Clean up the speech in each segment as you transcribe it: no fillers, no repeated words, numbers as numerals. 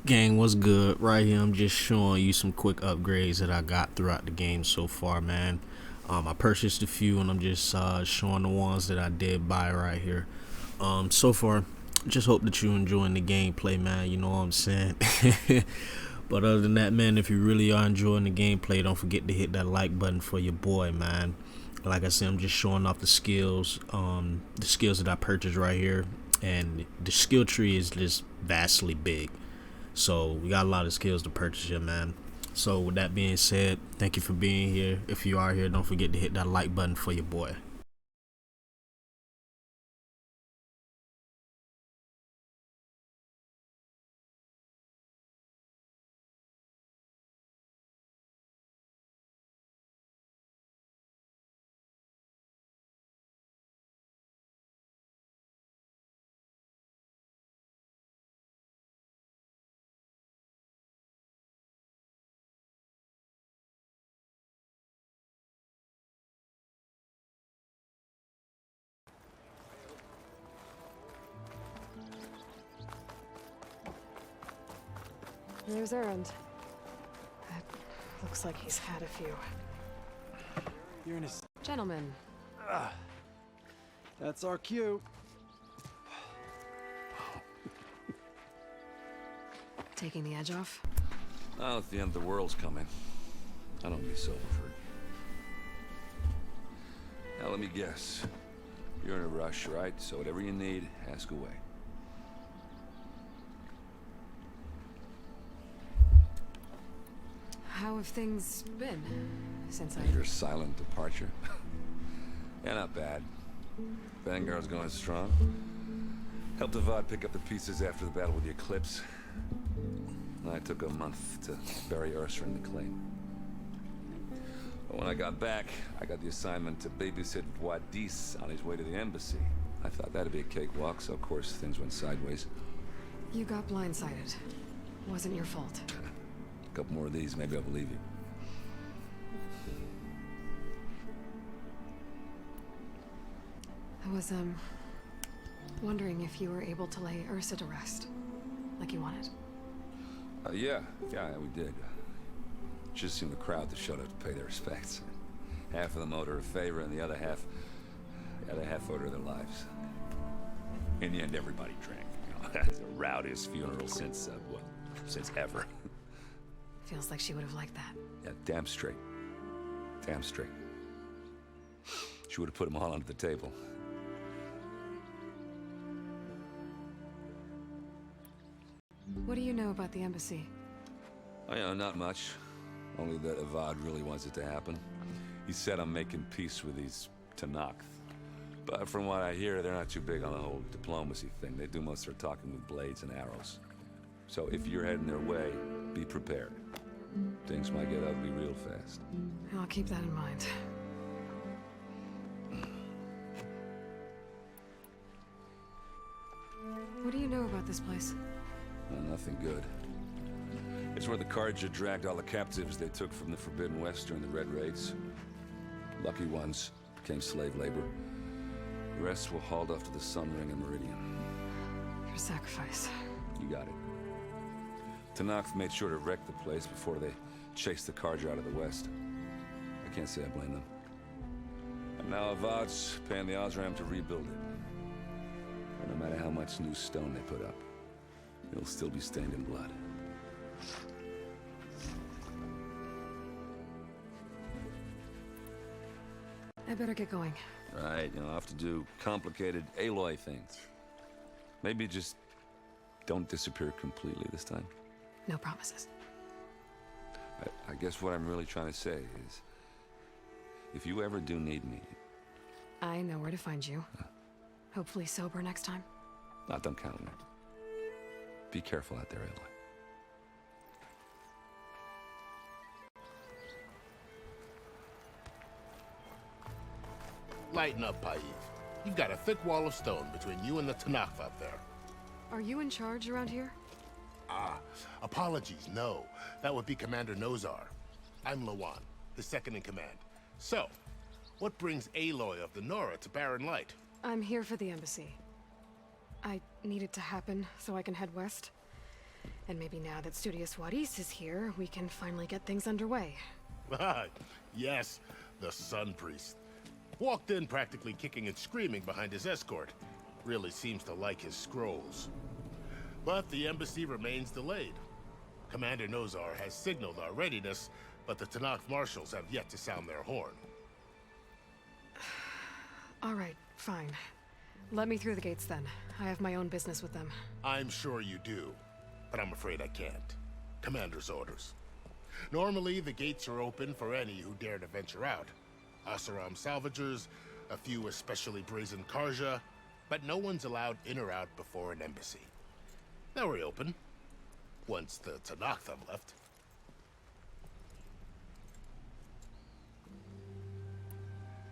Gang, what's good? Right here, I'm just showing you some quick upgrades that I got throughout the game so far, man. I purchased a few, and I'm just showing the ones that I did buy right here. So far, just hope that you're enjoying the gameplay, man. You know what I'm saying? But other than that, man, if you really are enjoying the gameplay, don't forget to hit that like button for your boy, man. Like I said, I'm just showing off the skills that I purchased right here, and the skill tree is just vastly big. So we got a lot of skills to purchase here, man. So with that being said, thank you for being here. If you are here, don't forget to hit that like button for your boy. There's Errand. Looks like he's had a few. You're in a... Gentlemen. That's our cue. Taking the edge off? Now that the end of the world's coming, I don't be so overheard. Now let me guess. You're in a rush, right? So whatever you need, ask away. How have things been since Your silent departure? Yeah, not bad. Vanguard's going strong. Helped Avad pick up the pieces after the battle with the Eclipse. I took a month to bury Ursa in the claim. But when I got back, I got the assignment to babysit Wadis on his way to the embassy. I thought that'd be a cakewalk, so of course things went sideways. You got blindsided. Wasn't your fault. A couple more of these, maybe I'll believe you. I was, wondering if you were able to lay Ursa to rest, like you wanted. Yeah, we did. Just seemed the crowd that showed up to pay their respects. Half of them owed her a favor, and the other half owed her their lives. In the end, everybody drank. It's the rowdiest funeral since ever. Feels like she would have liked that. Yeah, damn straight. Damn straight. She would have put them all under the table. What do you know about the embassy? Oh, yeah, not much. Only that Avad really wants it to happen. He said I'm making peace with these Tanakh. But from what I hear, they're not too big on the whole diplomacy thing. They do most of their talking with blades and arrows. So if you're heading their way, be prepared. Things might get ugly real fast. I'll keep that in mind. What do you know about this place? Well, nothing good. It's where the Carja dragged all the captives they took from the Forbidden West during the Red Raids. Lucky ones became slave labor. The rest were hauled off to the Sun Ring and Meridian. Your sacrifice. You got it. Tanakh made sure to wreck the place before they chased the Carja out of the West. I can't say I blame them. And now Avad's paying the Osram to rebuild it. And no matter how much new stone they put up, it'll still be stained in blood. I better get going. Right, I'll have to do complicated Aloy things. Maybe just don't disappear completely this time. No promises. I guess what I'm really trying to say is, if you ever do need me... I know where to find you. Hopefully sober next time. Don't count on it. Be careful out there, Aloy. Lighten up, Paif. You've got a thick wall of stone between you and the Tanakh up there. Are you in charge around here? Ah, apologies, no. That would be Commander Nozar. I'm Lawan, the second in command. So, what brings Aloy of the Nora to Barren Light? I'm here for the embassy. I need it to happen so I can head west. And maybe now that Studios Juarez is here, we can finally get things underway. Yes, the Sun Priest. Walked in practically kicking and screaming behind his escort. Really seems to like his scrolls. But the embassy remains delayed. Commander Nozar has signaled our readiness, but the Tanakh marshals have yet to sound their horn. All right, fine. Let me through the gates then. I have my own business with them. I'm sure you do, but I'm afraid I can't. Commander's orders. Normally, the gates are open for any who dare to venture out. Asaram salvagers, a few especially brazen Karja, but no one's allowed in or out before an embassy. They'll reopen, once the Tanakh have left.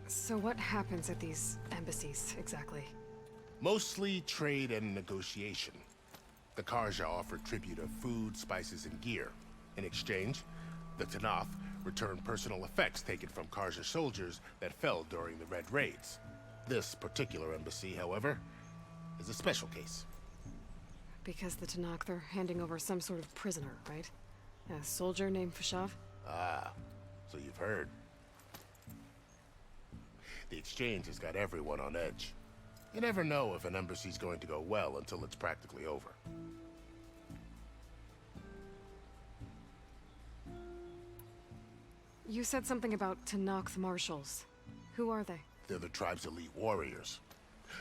So what happens at these embassies, exactly? Mostly trade and negotiation. The Karja offer tribute of food, spices, and gear. In exchange, the Tanakh return personal effects taken from Karja soldiers that fell during the Red Raids. This particular embassy, however, is a special case. Because the Tanakh, they're handing over some sort of prisoner, right? A soldier named Fashav? Ah, so you've heard. The exchange has got everyone on edge. You never know if an embassy's going to go well until it's practically over. You said something about Tanakh marshals. Who are they? They're the tribe's elite warriors.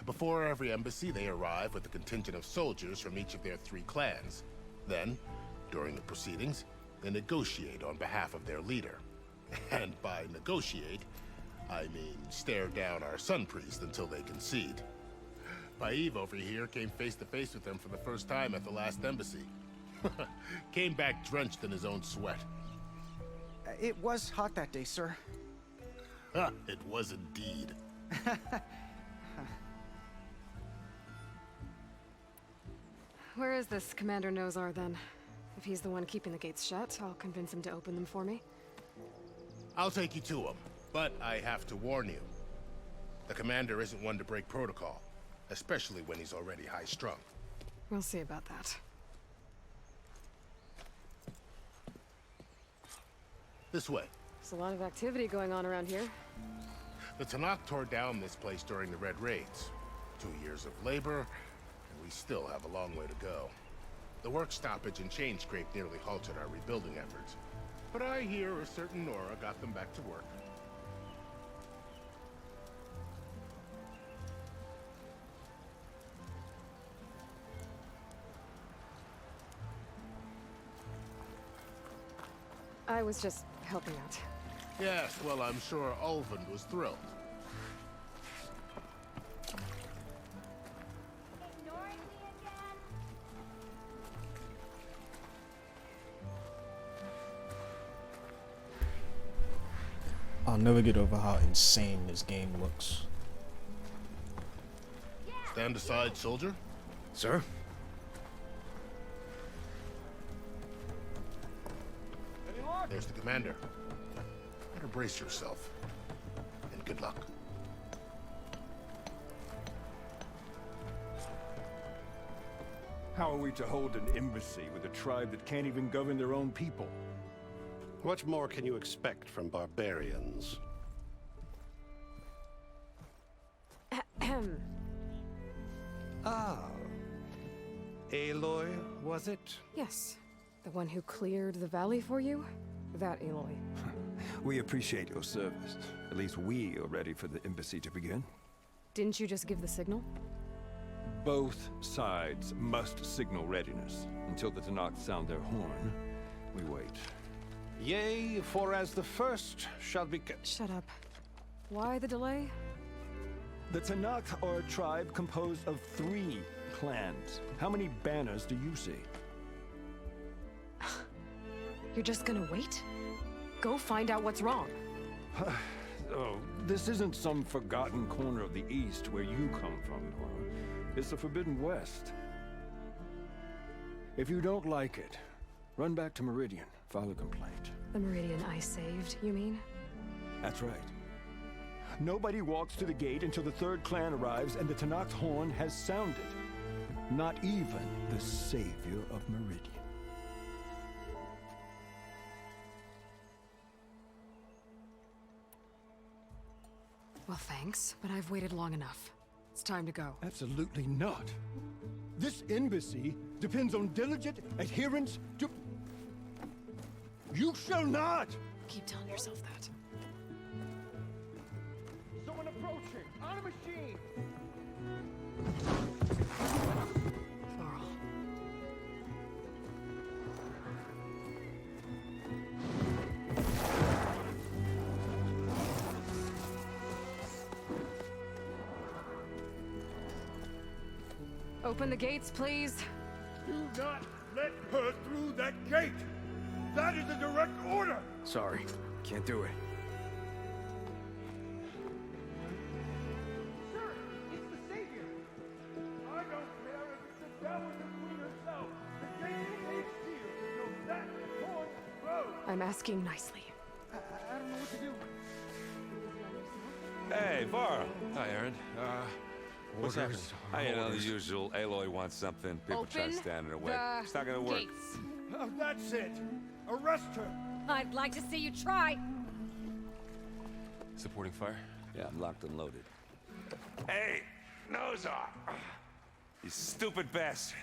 Before every embassy, they arrive with a contingent of soldiers from each of their 3 clans. Then, during the proceedings, they negotiate on behalf of their leader. And by negotiate, I mean stare down our Sun Priest until they concede. Baev over here came face to face with them for the first time at the last embassy. Came back drenched in his own sweat. It was hot that day, sir. It was indeed. Where is this Commander Nozar, then? If he's the one keeping the gates shut, I'll convince him to open them for me. I'll take you to him, but I have to warn you. The commander isn't one to break protocol, especially when he's already high-strung. We'll see about that. This way. There's a lot of activity going on around here. The Tanakh tore down this place during the Red Raids. 2 years of labor, and we still have a long way to go. The work stoppage and chain scrape nearly halted our rebuilding efforts. But I hear a certain Nora got them back to work. I was just helping out. Yes, well, I'm sure Ulvund was thrilled. Ignoring me again? I'll never get over how insane this game looks. Stand aside, soldier. Sir? There's the commander. Better brace yourself. And good luck. How are we to hold an embassy with a tribe that can't even govern their own people? What more can you expect from barbarians? Ah. Aloy, was it? Yes. The one who cleared the valley for you? That Aloy. We appreciate your service. At least we are ready for the embassy to begin. Didn't you just give the signal? Both sides must signal readiness. Until the Tanakh sound their horn, we wait. Yea, for as the first shall be... Shut up. Why the delay? The Tanakh are a tribe composed of 3 clans. How many banners do you see? You're just gonna wait? Go find out what's wrong. Oh, this isn't some forgotten corner of the East where you come from, Nora. It's the Forbidden West. If you don't like it, run back to Meridian, file a complaint. The Meridian I saved, you mean? That's right. Nobody walks to the gate until the 3rd clan arrives and the Tanakh's horn has sounded. Not even the savior of Meridian. Well, thanks, but I've waited long enough. It's time to go. Absolutely not. This embassy depends on diligent adherence to... You shall not! Keep telling yourself that. Someone approaching! On a machine! Varl. Open the gates, please. Do not let her through that gate! That is a direct order! Sorry, can't do it. Sir, it's the savior! I don't care if it's the devil the queen herself! The gate is sealed, so that point road! I'm asking nicely. I don't know what to do. Hey, Varl. Hi, Aaron. What's happening? You know, the usual. Aloy wants something. People try to Open stand in her way. the It's not gonna work. gates. Oh, that's it! Arrest her! I'd like to see you try. Supporting fire? Yeah, I'm locked and loaded. Hey, nose off! You stupid bastard.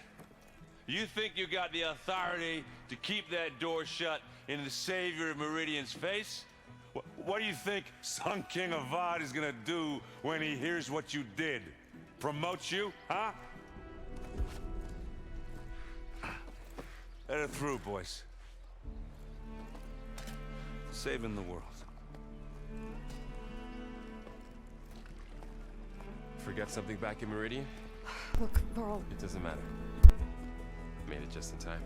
You think you got the authority to keep that door shut in the savior of Meridian's face? What do you think Sun King Avad is gonna do when he hears what you did? Promote you, huh? Let her through, boys. Saving the world. Forget something back in Meridian? Look, Varl. It doesn't matter. Made it just in time.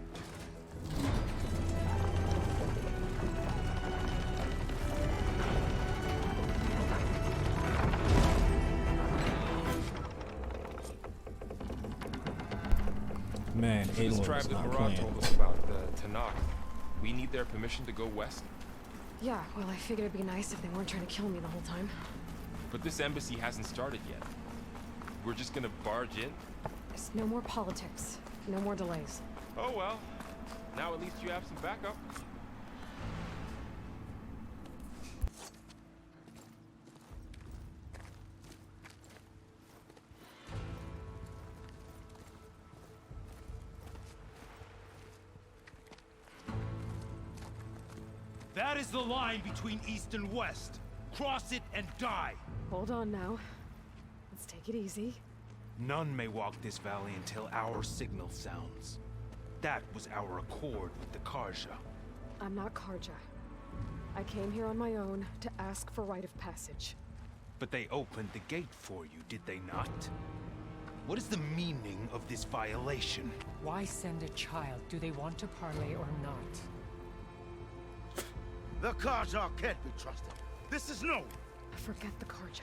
Man, This tribe Aloy's that not Murad playing. told us about, the Tanakh. We need their permission to go west? Yeah, well, I figured it'd be nice if they weren't trying to kill me the whole time. But this embassy hasn't started yet. We're just gonna barge in? There's no more politics. No more delays. Oh well. Now at least you have some backup. That is the line between East and West. Cross it and die. Hold on now. Let's take it easy. None may walk this valley until our signal sounds. That was our accord with the Karja. I'm not Karja. I came here on my own to ask for rite of passage. But they opened the gate for you, did they not? What is the meaning of this violation? Why send a child? Do they want to parley or not? The Karja can't be trusted. This is no. Forget the Karja.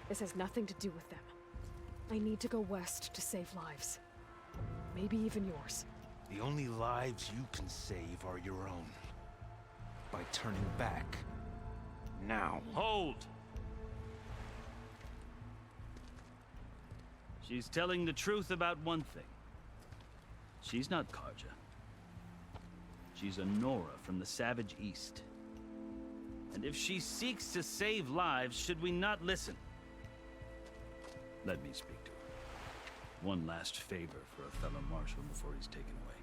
This has nothing to do with them. I need to go west to save lives. Maybe even yours. The only lives you can save are your own. By turning back. Now. Hold! She's telling the truth about one thing. She's not Karja. She's a Nora from the Savage East. And if she seeks to save lives, should we not listen? Let me speak to her. One last favor for a fellow marshal before he's taken away.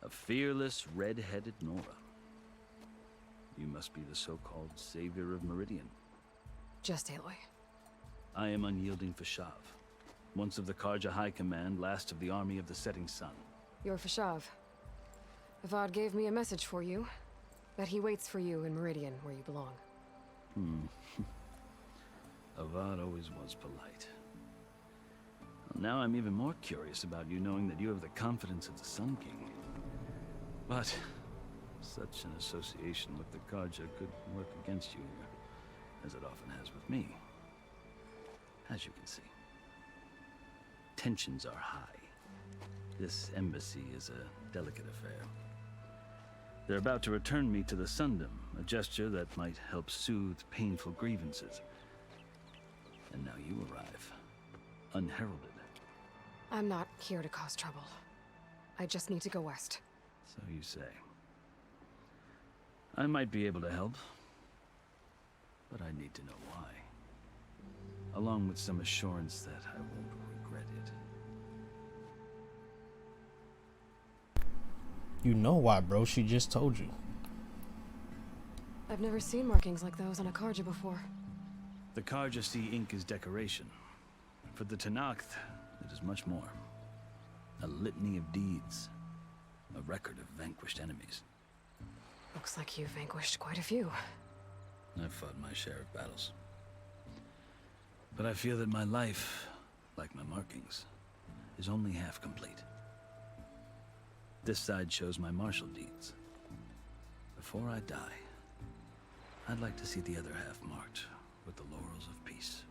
A fearless, red-headed Nora. You must be the so-called savior of Meridian. Just Aloy. I am unyielding Fashav. Once of the Karja High Command, last of the army of the setting sun. You're Fashav. Avad gave me a message for you. That he waits for you in Meridian, where you belong. Avad always was polite. Well, now I'm even more curious about you knowing that you have the confidence of the Sun King. But such an association with the Karja could work against you, as it often has with me. As you can see. Tensions are high. This embassy is a delicate affair. They're about to return me to the Sundom, a gesture that might help soothe painful grievances. And now you arrive, unheralded. I'm not here to cause trouble. I just need to go west. So you say. I might be able to help, but I need to know why. Along with some assurance that I won't regret it. You know why, bro. She just told you. I've never seen markings like those on a Karja before. The Karja see ink as decoration. For the Tenakth, it is much more. A litany of deeds. A record of vanquished enemies. Looks like you've vanquished quite a few. I've fought my share of battles. But I feel that my life, like my markings, is only half complete. This side shows my martial deeds. Before I die, I'd like to see the other half marked with the laurels of peace.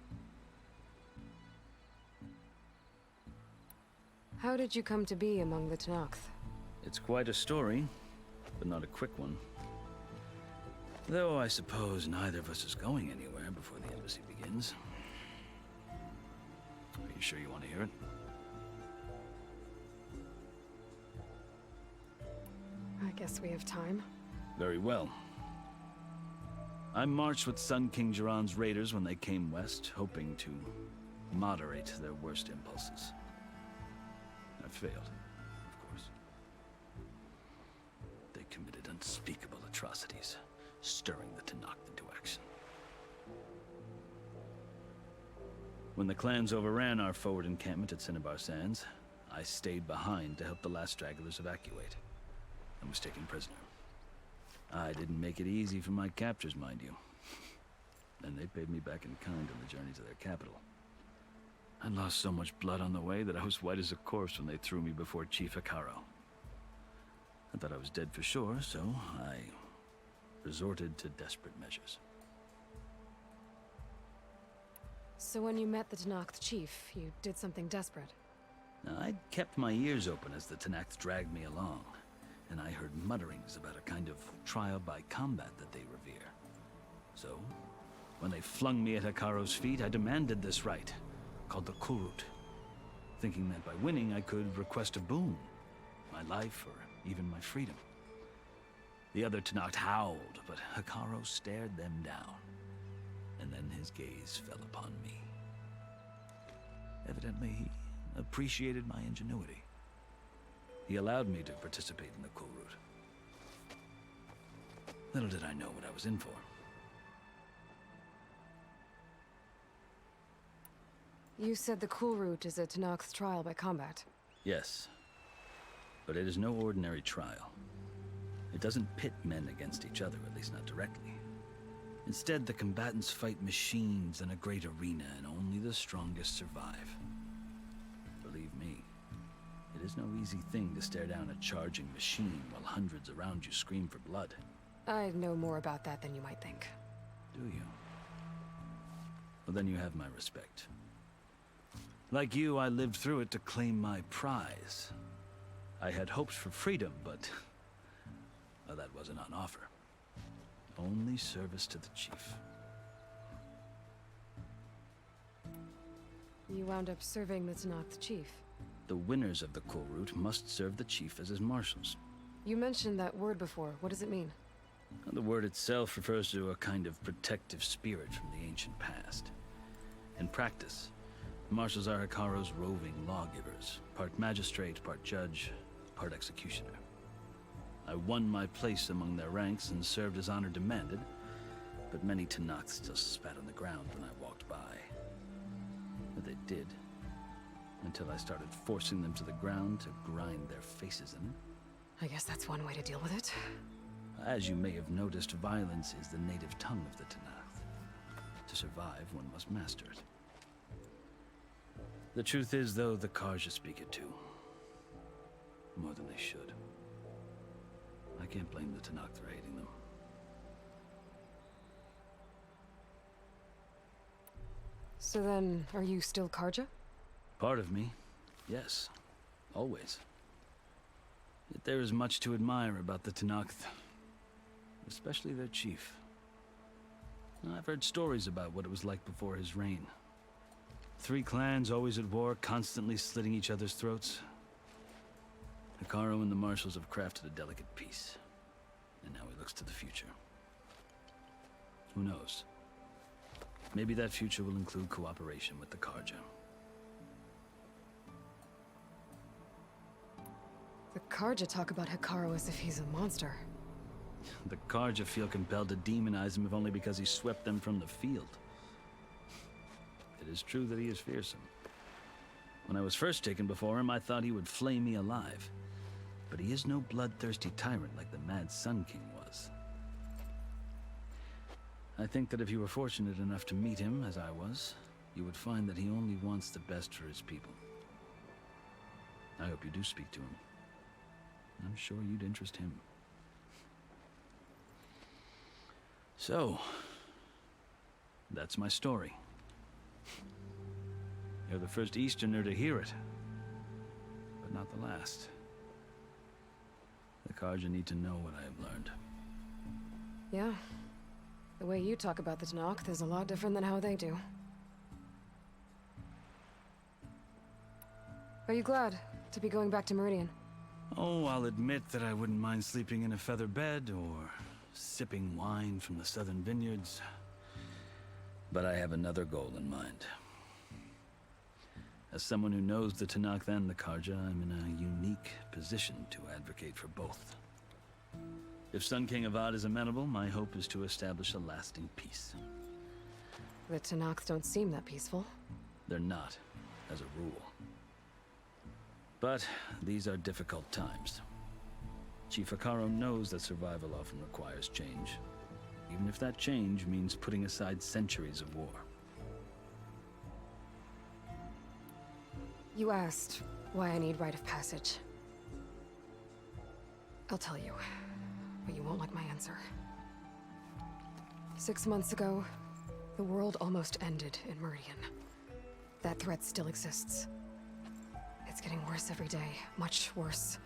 How did you come to be among the Tenakth? It's quite a story, but not a quick one. Though I suppose neither of us is going anywhere before the embassy begins. Are you sure you want to hear it? I guess we have time. Very well. I marched with Sun King Jiran's raiders when they came west, hoping to moderate their worst impulses. I failed, of course. They committed unspeakable atrocities, stirring the Tenakth into action. When the clans overran our forward encampment at Cinnabar Sands, I stayed behind to help the last stragglers evacuate, and was taken prisoner. I didn't make it easy for my captors, mind you. And they paid me back in kind on the journey to their capital. I lost so much blood on the way that I was white as a corpse when they threw me before Chief Hikaro. I thought I was dead for sure, so I resorted to desperate measures. So when you met the Tenakth chief, you did something desperate? Now, I'd kept my ears open as the Tenakth dragged me along, and I heard mutterings about a kind of trial by combat that they revere. So, when they flung me at Hikaro's feet, I demanded this right, called the Kurut, thinking that by winning I could request a boon, my life or even my freedom. The other Tenakth howled, but Hikaro stared them down, and then his gaze fell upon me. Evidently, he appreciated my ingenuity. He allowed me to participate in the Kurut. Little did I know what I was in for. You said the Kurut is a Tenakth trial by combat. Yes, but it is no ordinary trial. It doesn't pit men against each other, at least not directly. Instead, the combatants fight machines in a great arena, and only the strongest survive. Believe me, it is no easy thing to stare down a charging machine while hundreds around you scream for blood. I know more about that than you might think. Do you? Well, then you have my respect. Like you, I lived through it to claim my prize. I had hopes for freedom, but well, that wasn't on offer. Only service to the chief. You wound up serving the Tenakth chief. The winners of the Kurut must serve the chief as his marshals. You mentioned that word before. What does it mean? The word itself refers to a kind of protective spirit from the ancient past. In practice, marshals are Hikaro's roving lawgivers, part magistrate, part judge, part executioner. I won my place among their ranks and served as honor demanded, but many Tenakth still spat on the ground when I walked by. But they did, until I started forcing them to the ground to grind their faces in it. I guess that's one way to deal with it. As you may have noticed, violence is the native tongue of the Tenakth. To survive, one must master it. The truth is, though, the Karja speak it too. More than they should. I can't blame the Tenakth for hating them. So then, are you still Karja? Part of me, yes. Always. Yet there is much to admire about the Tenakth, especially their chief. I've heard stories about what it was like before his reign. 3 clans always at war, constantly slitting each other's throats. Hekarro and the Marshals have crafted a delicate peace, and now he looks to the future. Who knows? Maybe that future will include cooperation with the Karja. The Karja talk about Hekarro as if he's a monster. The Karja feel compelled to demonize him if only because he swept them from the field. It is true that he is fearsome. When I was first taken before him, I thought he would flay me alive. But he is no bloodthirsty tyrant like the Mad Sun King was. I think that if you were fortunate enough to meet him, as I was, you would find that he only wants the best for his people. I hope you do speak to him. I'm sure you'd interest him. So, that's my story. You're the first Easterner to hear it, but not the last. The Karja need to know what I have learned. Yeah. The way you talk about the Tenakth is a lot different than how they do. Are you glad to be going back to Meridian? Oh, I'll admit that I wouldn't mind sleeping in a feather bed or sipping wine from the southern vineyards. But I have another goal in mind. As someone who knows the Tenakth and the Karja, I'm in a unique position to advocate for both. If Sun King Avad is amenable, my hope is to establish a lasting peace. The Tenakth don't seem that peaceful. They're not, as a rule. But these are difficult times. Chief Hekarro knows that survival often requires change, even if that change means putting aside centuries of war. You asked why I need rite of passage. I'll tell you, but you won't like my answer. 6 months ago, the world almost ended in Meridian. That threat still exists. It's getting worse every day, much worse.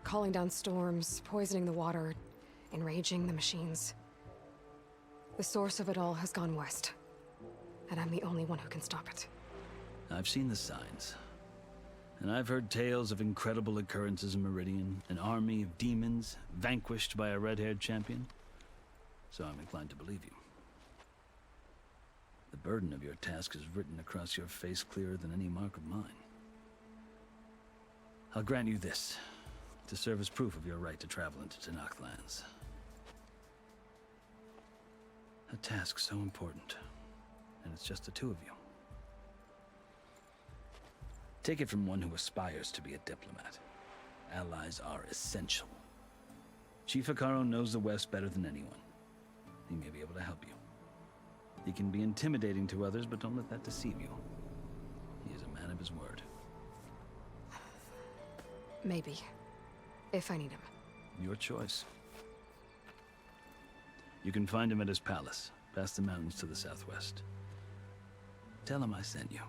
Calling down storms, poisoning the water, enraging the machines. The source of it all has gone west, and I'm the only one who can stop it. I've seen the signs. And I've heard tales of incredible occurrences in Meridian, an army of demons vanquished by a red-haired champion. So I'm inclined to believe you. The burden of your task is written across your face clearer than any mark of mine. I'll grant you this, to serve as proof of your right to travel into Tenakth lands. A task so important, and it's just the 2 of you. Take it from one who aspires to be a diplomat. Allies are essential. Chief Hekarro knows the West better than anyone. He may be able to help you. He can be intimidating to others, but don't let that deceive you. He is a man of his word. Maybe. If I need him. Your choice. You can find him at his palace, past the mountains to the southwest. Tell him I sent you,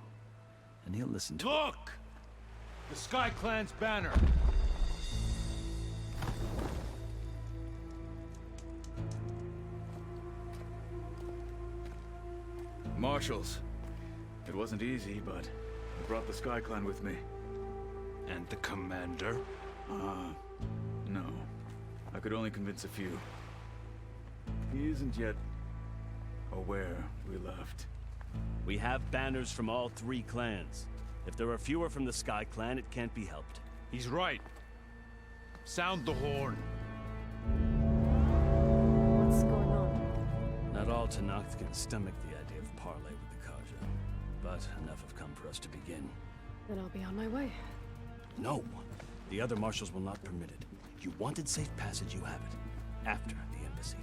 and he'll listen to Look! The Sky Clan's banner! Marshals. It wasn't easy, but I brought the Sky Clan with me. And the commander? No. I could only convince a few. He isn't yet aware we left. We have banners from all 3 clans. If there are fewer from the Sky Clan, it can't be helped. He's right. Sound the horn. What's going on? Not all Tenakth can stomach the idea of parley with the Karja, but enough have come for us to begin. Then I'll be on my way. No. The other marshals will not permit it. You wanted safe passage, you have it. After the embassy.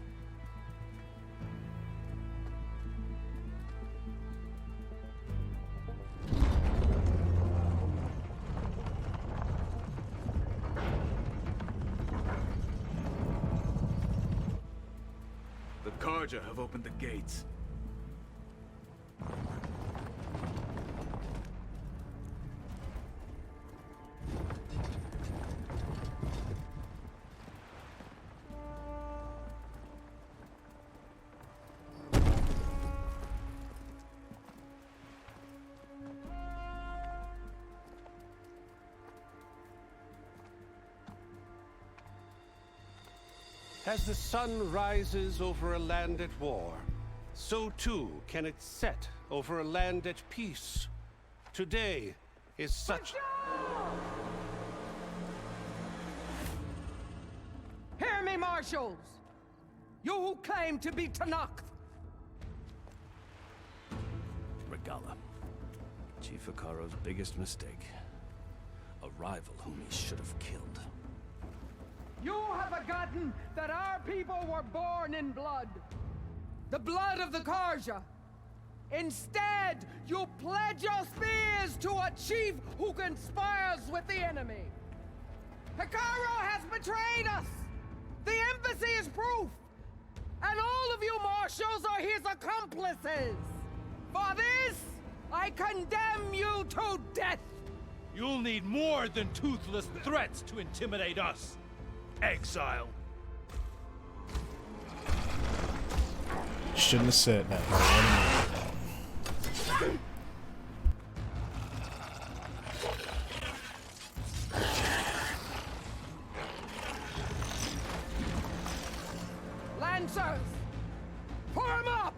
The Karja have opened the gates. As the sun rises over a land at war, so too can it set over a land at peace. Today is such... Hear me, marshals! You who claim to be Tanakh! Regalla. Chief Hikaro's biggest mistake. A rival whom he should have killed. You have forgotten that our people were born in blood. The blood of the Karja. Instead, you pledge your spears to a chief who conspires with the enemy. Hikaro has betrayed us! The embassy is proof! And all of you marshals are his accomplices! For this, I condemn you to death! You'll need more than toothless threats to intimidate us. Exile. Shouldn't have said that. Lancers! Form up!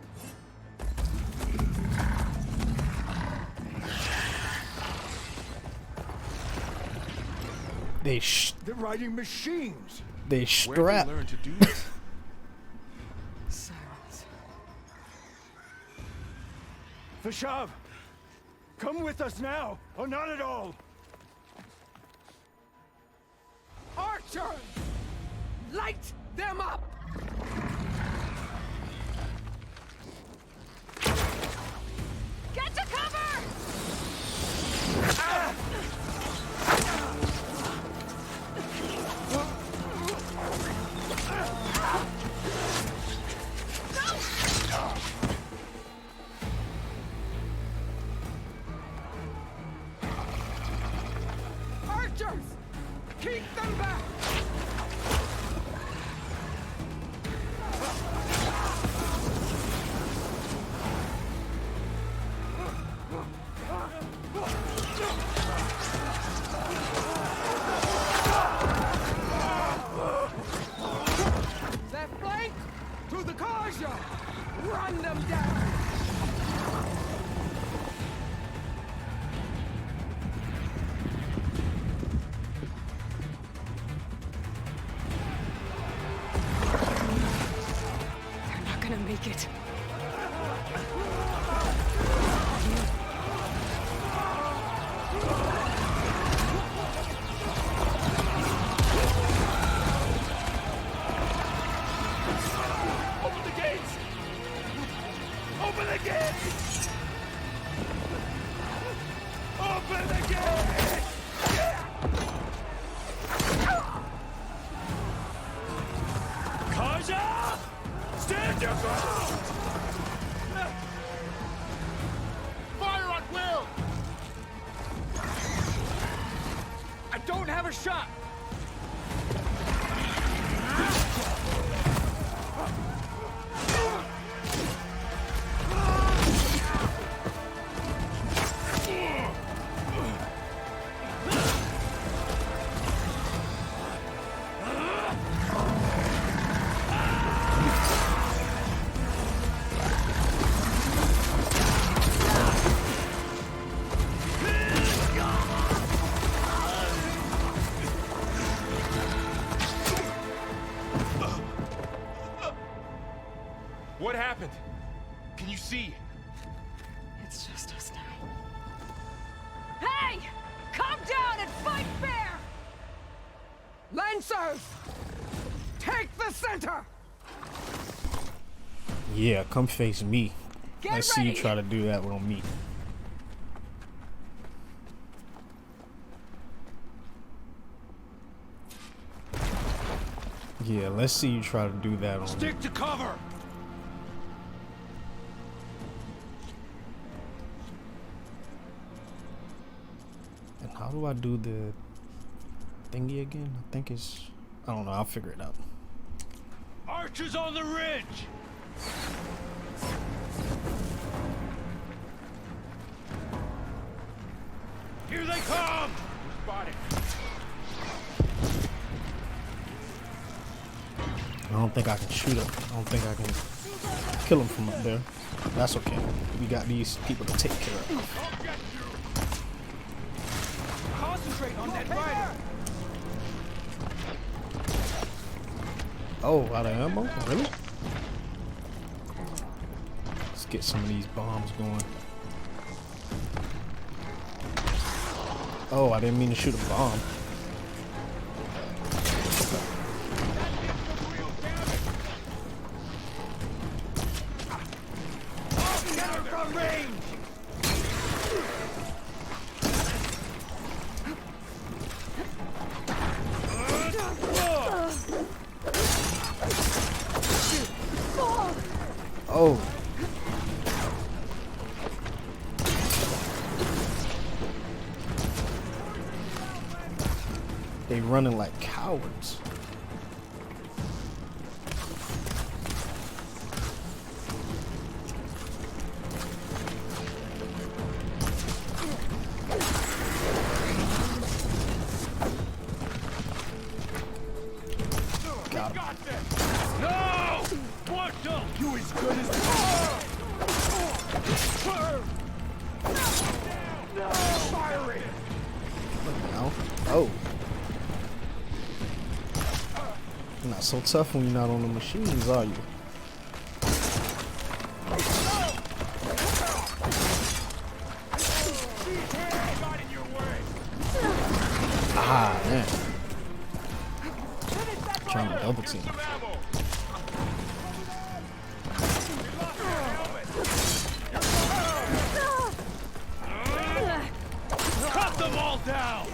They're riding machines. They Where strap. they learn to do this? Silence. Vashav, come with us now, or not at all. Archers! Light them up! Get to cover! Archers! Keep them back! Left flank! To the Karja! Run them down! They're not gonna make it. Open the gates! Open the gates! Open the gates! Kaja! Stand your ground! Fire at will! I don't have a shot! What happened? Can you see? It's just us now. Hey! Calm down and fight fair! Lancers! Take the center! Yeah, come face me. Get Let's see you ready. try to do that on me. Yeah, let's see you try to do that on me. Stick to cover! And how do I do the thingy again? I think it's... I don't know, I'll figure it out. Archers on the ridge! Here they come! Spotted. I don't think I can shoot him. I don't think I can kill him from up there. That's okay. We got these people to take care of. Concentrate on that rider. Oh, out of ammo? Really? Let's get some of these bombs going. Oh, I didn't mean to shoot a bomb. Oh. They running like cowards. Got him. No! Marshal! You as good as... No! Firing! Now. Oh. You're not so tough when you're not on the machines, are you? Ah, man. Trying to double team. Cut them all down!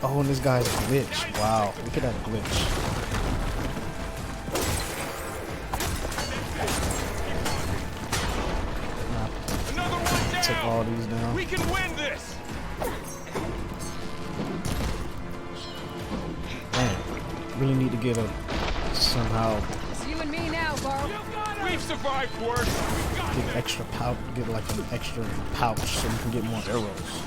Oh, and this guy's glitch. Wow, look at that glitch. Take all these down. We can win this! Man, really need to get a somehow It's you and me now, Barb. We've survived worse. get extra pouch, get like an extra pouch so we can get more arrows.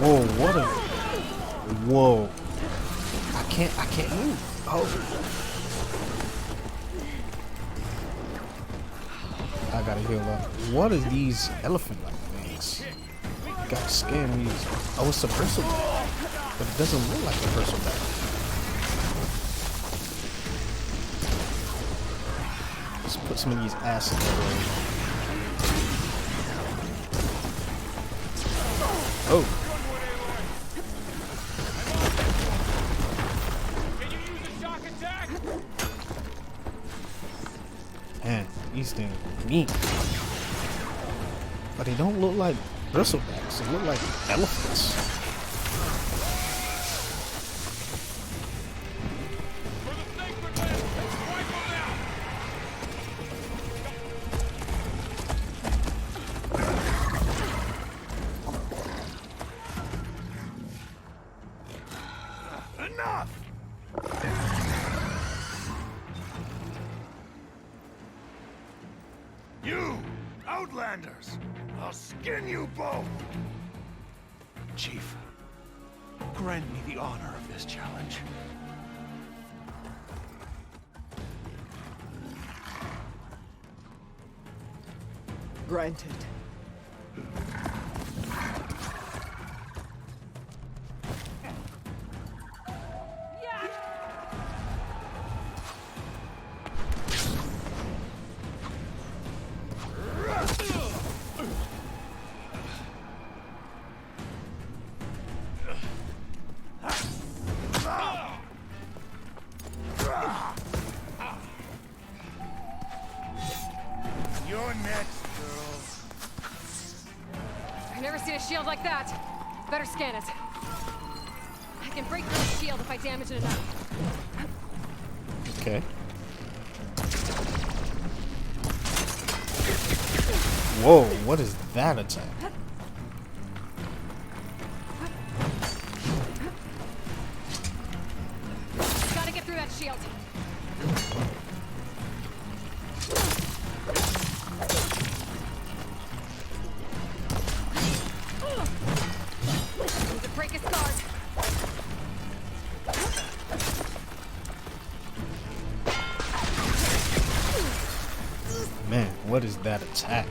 Whoa, what a... Whoa. I can't move. Oh. I gotta heal up. What are these elephant-like things? Gotta scan these. Oh, it's a bristle back. But it doesn't look like a bristle back. Let's put some of these acid away. Oh. Man, these things are mean. But they don't look like bristlebacks, they look like elephants. Enough! You, Outlanders! I'll skin you both! Chief, grant me the honor of this challenge. Granted. shield like that. Better scan it. I can break through the shield if I damage it enough. Okay. Whoa, what is that attack? Gotta get through that shield. Need to break his guard. Man, what is that attack?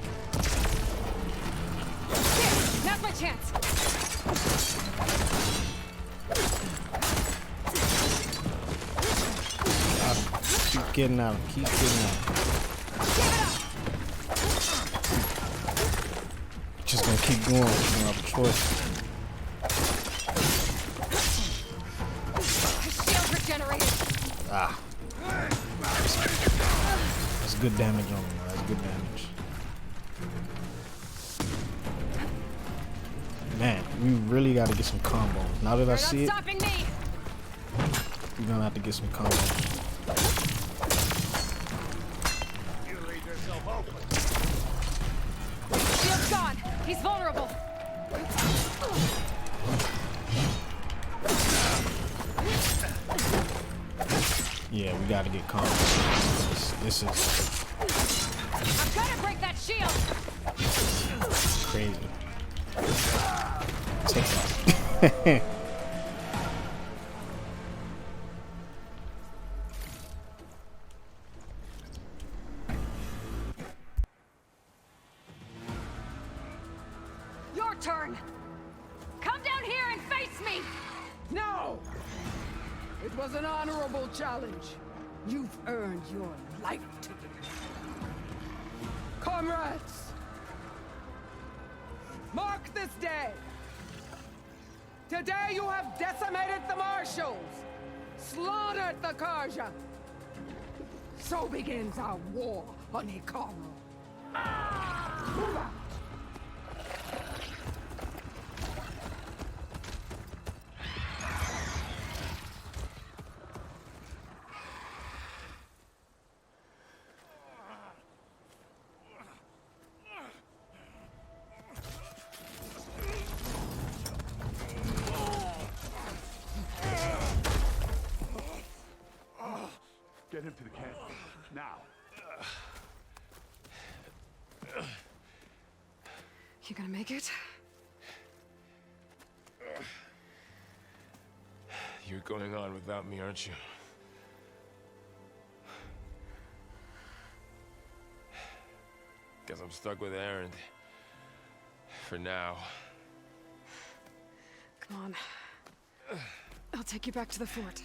Here, now's my chance. Keep getting out. Keep getting out. Just gonna keep going. You don't have a choice. Shield regenerated. Ah. That's good damage on me. That's good damage. Man, we really gotta get some combos. Now that I see it, Stopping me. we're gonna have to get some combos. You leave yourself open. Shield's gone. He's vulnerable. Yeah, we gotta get combos. This is I've gotta break that shield. crazy. Take that. Your turn. Come down here and face me. No! It was an honorable challenge. You've earned your life today. Comrades! Mark this day! Today you have decimated the Marshals! Slaughtered the Karja! So begins our war on Hikaru. Move out! Get him to the camp. Now. You gonna make it? You're going on without me, aren't you? Guess I'm stuck with Aaron. For now. Come on. I'll take you back to the fort.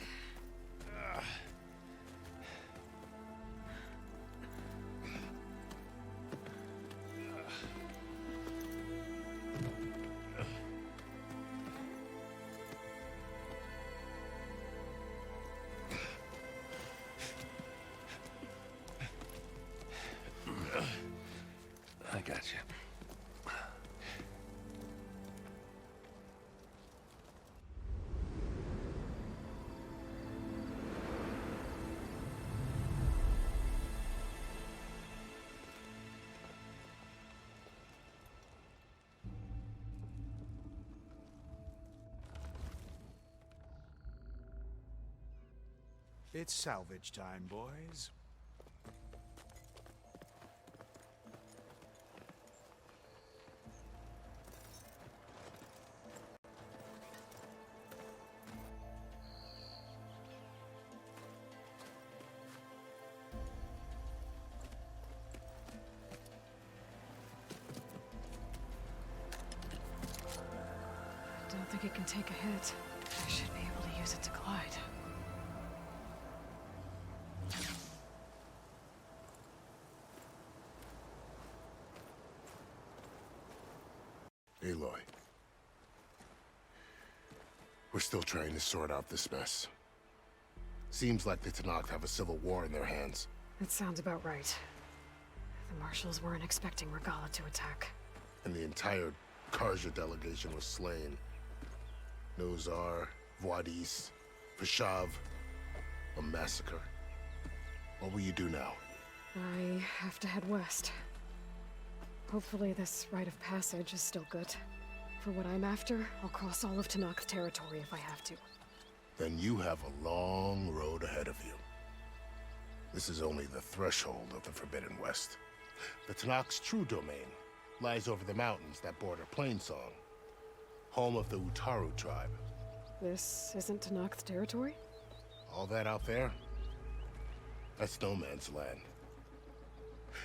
I got you. It's salvage time, boys. Don't think it can take a hit. I should be able to use it to glide. Aloy. We're still trying to sort out this mess. Seems like the Tenakth have a civil war in their hands. That sounds about right. The Marshals weren't expecting Regalla to attack. And the entire Karja delegation was slain. Nozar, Voidis, Vashav, a massacre. What will you do now? I have to head west. Hopefully this rite of passage is still good. For what I'm after, I'll cross all of Tenakth territory if I have to. Then you have a long road ahead of you. This is only the threshold of the Forbidden West. The Tenakth's true domain lies over the mountains that border Plainsong, home of the Utaru tribe. This isn't Tenakth territory? All that out there? That's no man's land.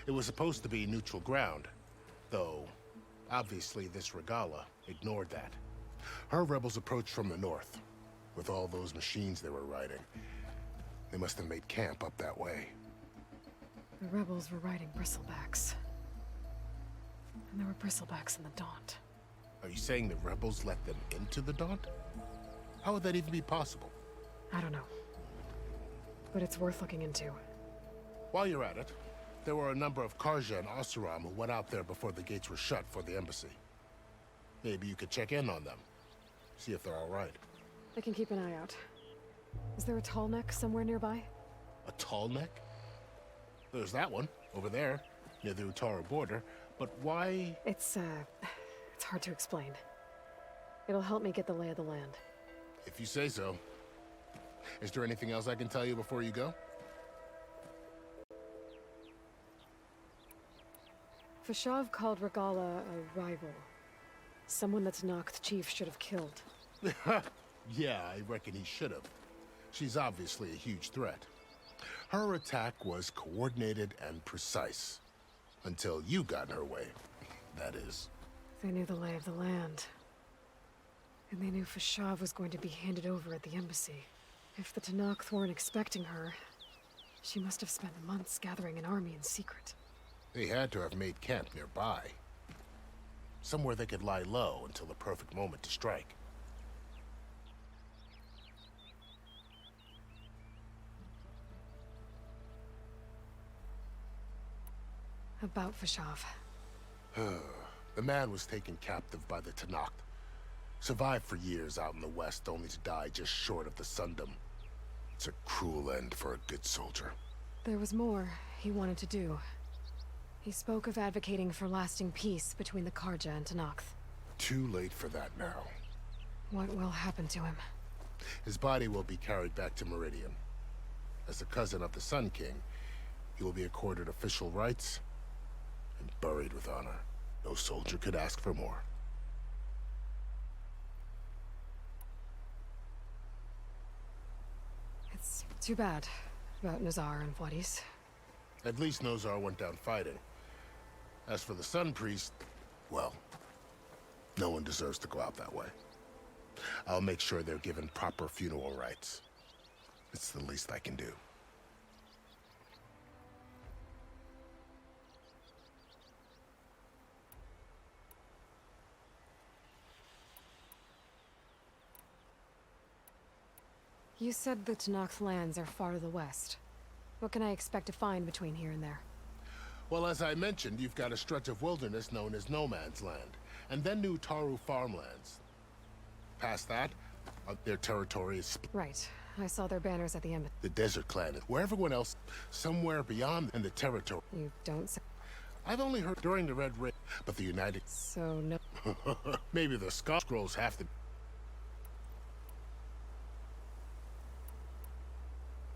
It was supposed to be neutral ground, though obviously this Regalla ignored that. Her rebels approached from the north, with all those machines they were riding. They must have made camp up that way. The rebels were riding bristlebacks. And there were bristlebacks in the Daunt. Are you saying the rebels let them into the Daunt? How would that even be possible? I don't know. But it's worth looking into. While you're at it, there were a number of Karja and Oseram who went out there before the gates were shut for the embassy. Maybe you could check in on them. See if they're all right. I can keep an eye out. Is there a tall neck somewhere nearby? A tall neck? There's that one, over there, near the Utaru border. But why? It's hard to explain. It'll help me get the lay of the land. If you say so. Is there anything else I can tell you before you go? Vashav called Regalla a rival. Someone that Tenakth chief should have killed. Yeah, I reckon he should have. She's obviously a huge threat. Her attack was coordinated and precise. Until you got in her way, that is. They knew the lay of the land. And they knew Vashav was going to be handed over at the embassy. If the Tenakth weren't expecting her, she must have spent months gathering an army in secret. They had to have made camp nearby. Somewhere they could lie low until the perfect moment to strike. About Vashav. The man was taken captive by the Tenakth. Survived for years out in the west, only to die just short of the Sundom. It's a cruel end for a good soldier. There was more he wanted to do. He spoke of advocating for lasting peace between the Karja and Tenakth. Too late for that now. What will happen to him? His body will be carried back to Meridian. As a cousin of the Sun King, he will be accorded official rights and buried with honor. No soldier could ask for more. It's too bad about Nozar and Voidis. At least Nozar went down fighting. As for the Sun Priest, well, no one deserves to go out that way. I'll make sure they're given proper funeral rites. It's the least I can do. You said the Tenakth lands are far to the west. What can I expect to find between here and there? Well, as I mentioned, you've got a stretch of wilderness known as No Man's Land, and then New Taru farmlands. Past that, their territory is split. Right. I saw their banners at the embassy. The Desert Clan, where everyone else, somewhere beyond in the territory. You don't say. I've only heard during the Red Raid, but the United... So no... Maybe the Scrolls have to...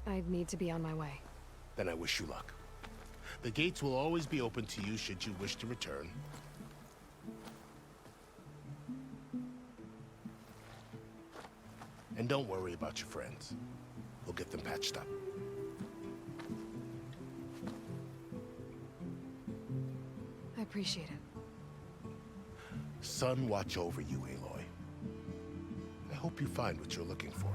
I'd need to be on my way. Then I wish you luck. The gates will always be open to you should you wish to return. And don't worry about your friends. We'll get them patched up. I appreciate it. Sun watch over you, Aloy. I hope you find what you're looking for.